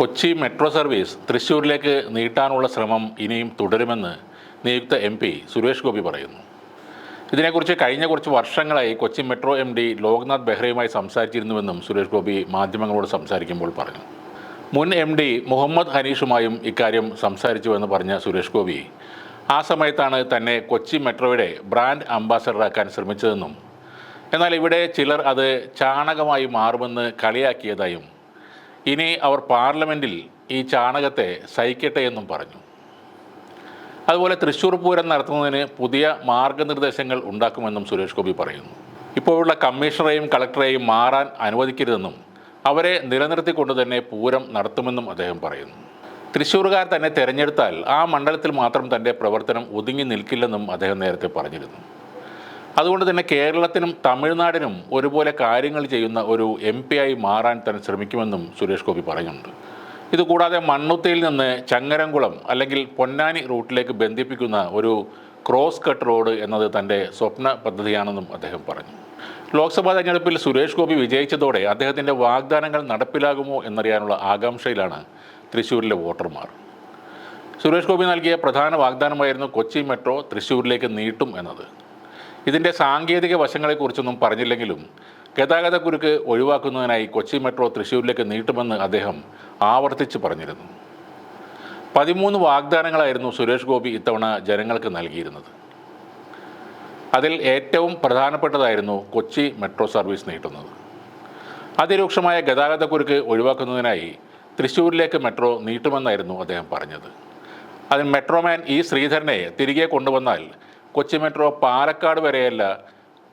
Kochi metro service തൃശ്ശൂരിലേക്ക് നീട്ടാനുള്ള ശ്രമം ഇനിയും തുടരുമെന്ന് നിയുക്ത MP സുരേഷ് ഗോപി പറയുന്നു. ഇതിനെക്കുറിച്ച് കഴിഞ്ഞ കുറച്ച് വർഷങ്ങളായി കൊച്ചി മെട്രോ MD ലോക്നാഥ് ബെഹ്റയുമായി സംസാരിച്ചിരുന്നുവെന്നും സുരേഷ് ഗോപി മാധ്യമങ്ങളോട് സംസാരിക്കുമ്പോൾ പറഞ്ഞു. മുൻ MD മുഹമ്മദ് ഹനീഷുമായും ഇക്കാര്യം സംസാരിച്ചുവെന്ന് പറഞ്ഞ സുരേഷ് ഗോപി ആ സമയത്താണ് തന്നെ കൊച്ചി മെട്രോയുടെ ബ്രാൻഡ് അംബാസഡറാക്കാൻ ശ്രമിച്ചതെന്നും എന്നാൽ ഇവിടെ ചിലർ അത് ചാണകമായി മാറുമെന്ന് കളിയാക്കിയതായും ഇനി അവർ പാർലമെൻറ്റിൽ ഈ ചാണകത്തെ സഹിക്കട്ടെ എന്നും പറഞ്ഞു. അതുപോലെ തൃശ്ശൂർ പൂരം നടത്തുന്നതിന് പുതിയ മാർഗനിർദ്ദേശങ്ങൾ ഉണ്ടാക്കുമെന്നും സുരേഷ് ഗോപി പറയുന്നു. ഇപ്പോഴുള്ള കമ്മീഷണറെയും കളക്ടറെയും മാറാൻ അനുവദിക്കരുതെന്നും അവരെ നിലനിർത്തിക്കൊണ്ട് തന്നെ പൂരം നടത്തുമെന്നും അദ്ദേഹം പറയുന്നു. തൃശ്ശൂർകാർ തന്നെ തിരഞ്ഞെടുത്താൽ ആ മണ്ഡലത്തിൽ മാത്രം തൻ്റെ പ്രവർത്തനം ഒതുങ്ങി നിൽക്കില്ലെന്നും അദ്ദേഹം നേരത്തെ പറഞ്ഞിരുന്നു. അതുകൊണ്ട് തന്നെ കേരളത്തിനും തമിഴ്നാടിനും ഒരുപോലെ കാര്യങ്ങൾ ചെയ്യുന്ന ഒരു MP ആയി മാറാൻ തന്നെ ശ്രമിക്കുമെന്നും സുരേഷ് ഗോപി പറയുന്നുണ്ട്. ഇതുകൂടാതെ മണ്ണുത്തിയിൽ നിന്ന് ചങ്ങരംകുളം അല്ലെങ്കിൽ പൊന്നാനി റൂട്ടിലേക്ക് ബന്ധിപ്പിക്കുന്ന ഒരു ക്രോസ് കട്ട് റോഡ് എന്നത് തൻ്റെ സ്വപ്ന പദ്ധതിയാണെന്നും അദ്ദേഹം പറഞ്ഞു. ലോക്സഭാ തെരഞ്ഞെടുപ്പിൽ സുരേഷ് ഗോപി വിജയിച്ചതോടെ അദ്ദേഹത്തിൻ്റെ വാഗ്ദാനങ്ങൾ നടപ്പിലാകുമോ എന്നറിയാനുള്ള ആകാംക്ഷയിലാണ് തൃശ്ശൂരിലെ വോട്ടർമാർ. സുരേഷ് ഗോപി നൽകിയ പ്രധാന വാഗ്ദാനമായിരുന്നു കൊച്ചി മെട്രോ തൃശ്ശൂരിലേക്ക് നീട്ടും എന്നത്. ഇതിൻ്റെ സാങ്കേതിക വശങ്ങളെക്കുറിച്ചൊന്നും പറഞ്ഞില്ലെങ്കിലും ഗതാഗതക്കുരുക്ക് ഒഴിവാക്കുന്നതിനായി കൊച്ചി മെട്രോ തൃശ്ശൂരിലേക്ക് നീട്ടുമെന്ന് അദ്ദേഹം ആവർത്തിച്ച് പറഞ്ഞിരുന്നു. 13 വാഗ്ദാനങ്ങളായിരുന്നു സുരേഷ് ഗോപി ഇത്തവണ ജനങ്ങൾക്ക് നൽകിയിരുന്നത്. അതിൽ ഏറ്റവും പ്രധാനപ്പെട്ടതായിരുന്നു കൊച്ചി മെട്രോ സർവീസ് നീട്ടുന്നത്. അതിരൂക്ഷമായ ഗതാഗതക്കുരുക്ക് ഒഴിവാക്കുന്നതിനായി തൃശ്ശൂരിലേക്ക് മെട്രോ നീട്ടുമെന്നായിരുന്നു അദ്ദേഹം പറഞ്ഞത്. അതിൽ മെട്രോമാൻ E ശ്രീധരനെ തിരികെ കൊണ്ടുവന്നാൽ കൊച്ചി മെട്രോ പാലക്കാട് വരെയല്ല,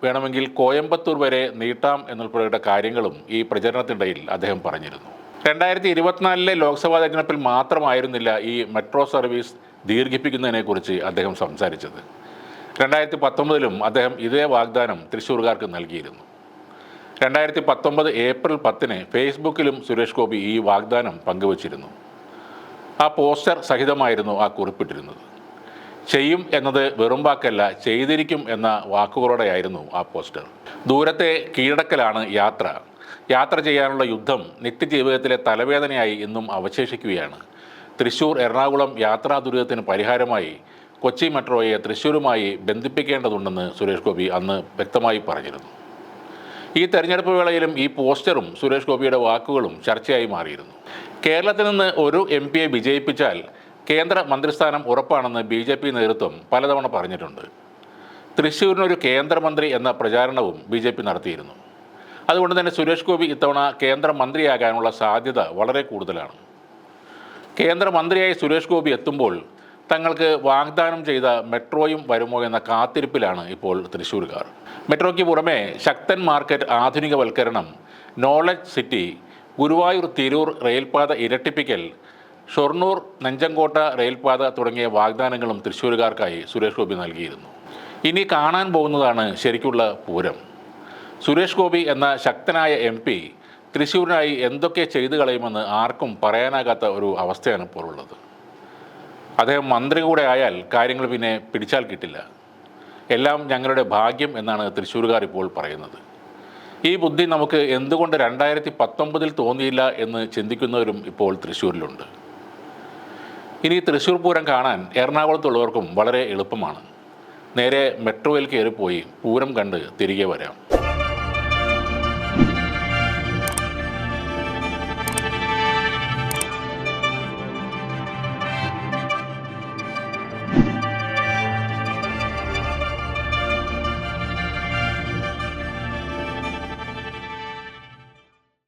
വേണമെങ്കിൽ കോയമ്പത്തൂർ വരെ നീട്ടാം എന്നുൾപ്പെടെയുള്ള കാര്യങ്ങളും ഈ പ്രചരണത്തിനിടയിൽ അദ്ദേഹം പറഞ്ഞിരുന്നു. 2024 ലോക്സഭാ തെരഞ്ഞെടുപ്പിൽ മാത്രമായിരുന്നില്ല ഈ മെട്രോ സർവീസ് ദീർഘിപ്പിക്കുന്നതിനെക്കുറിച്ച് അദ്ദേഹം സംസാരിച്ചത്. 2019 അദ്ദേഹം ഇതേ വാഗ്ദാനം തൃശ്ശൂർകാർക്ക് നൽകിയിരുന്നു. 2019 ഏപ്രിൽ 10 ഫേസ്ബുക്കിലും സുരേഷ് ഗോപി ഈ വാഗ്ദാനം പങ്കുവച്ചിരുന്നു. ആ പോസ്റ്റർ സഹിതമായിരുന്നു ആ കുറിപ്പിട്ടിരുന്നത്. ചെയ്യും എന്നത് വെറും വാക്കല്ല, ചെയ്തിരിക്കും എന്ന വാക്കുകളോടെയായിരുന്നു ആ പോസ്റ്റർ. ദൂരത്തെ കീഴടക്കലാണ് യാത്ര. യാത്ര ചെയ്യാനുള്ള യുദ്ധം നിത്യജീവിതത്തിലെ തലവേദനയായി ഇന്നും അവശേഷിക്കുകയാണ്. തൃശ്ശൂർ എറണാകുളം യാത്രാ ദുരിതത്തിന് പരിഹാരമായി കൊച്ചി മെട്രോയെ തൃശ്ശൂരുമായി ബന്ധിപ്പിക്കേണ്ടതുണ്ടെന്ന് സുരേഷ് ഗോപി അന്ന് വ്യക്തമായി പറഞ്ഞിരുന്നു. ഈ തെരഞ്ഞെടുപ്പ് വേളയിലും ഈ പോസ്റ്ററും സുരേഷ് ഗോപിയുടെ വാക്കുകളും ചർച്ചയായി മാറിയിരുന്നു. കേരളത്തിൽ നിന്ന് ഒരു MP വിജയിപ്പിച്ചാൽ കേന്ദ്ര മന്ത്രിസ്ഥാനം ഉറപ്പാണെന്ന് BJP നേതൃത്വം പലതവണ പറഞ്ഞിട്ടുണ്ട്. തൃശ്ശൂരിനൊരു കേന്ദ്രമന്ത്രി എന്ന പ്രചാരണവും BJP നടത്തിയിരുന്നു. അതുകൊണ്ട് തന്നെ സുരേഷ് ഗോപി ഇത്തവണ കേന്ദ്രമന്ത്രിയാകാനുള്ള സാധ്യത വളരെ കൂടുതലാണ്. കേന്ദ്രമന്ത്രിയായി സുരേഷ് ഗോപി എത്തുമ്പോൾ തങ്ങൾക്ക് വാഗ്ദാനം ചെയ്ത മെട്രോയും വരുമോ എന്ന കാത്തിരിപ്പിലാണ് ഇപ്പോൾ തൃശ്ശൂർകാർ. മെട്രോയ്ക്ക് പുറമെ ശക്തൻ മാർക്കറ്റ് ആധുനികവൽക്കരണം, നോളജ് സിറ്റി, ഗുരുവായൂർ തിരൂർ റെയിൽപാത ഇരട്ടിപ്പിക്കൽ, ഷൊർണൂർ നെഞ്ചങ്കോട്ട റെയിൽപാത തുടങ്ങിയ വാഗ്ദാനങ്ങളും തൃശ്ശൂരുകാർക്കായി സുരേഷ് ഗോപി നൽകിയിരുന്നു. ഇനി കാണാൻ പോകുന്നതാണ് ശരിക്കുള്ള പൂരം. സുരേഷ് ഗോപി എന്ന ശക്തനായ MP തൃശ്ശൂരിനായി എന്തൊക്കെ ചെയ്തു കളയുമെന്ന് ആർക്കും പറയാനാകാത്ത ഒരു അവസ്ഥയാണ് ഇപ്പോൾ ഉള്ളത്. അദ്ദേഹം മന്ത്രി കൂടെ ആയാൽ കാര്യങ്ങൾ പിന്നെ പിടിച്ചാൽ കിട്ടില്ല. എല്ലാം ഞങ്ങളുടെ ഭാഗ്യം എന്നാണ് തൃശ്ശൂരുകാർ ഇപ്പോൾ പറയുന്നത്. ഈ ബുദ്ധി നമുക്ക് എന്തുകൊണ്ട് 2019 തോന്നിയില്ല എന്ന് ചിന്തിക്കുന്നവരും ഇപ്പോൾ തൃശ്ശൂരിലുണ്ട്. ഇനി തൃശ്ശൂർ പൂരം കാണാൻ എറണാകുളത്തുള്ളവർക്കും വളരെ എളുപ്പമാണ്. നേരെ മെട്രോയിൽ കയറിപ്പോയി പൂരം കണ്ട് തിരികെ വരാം.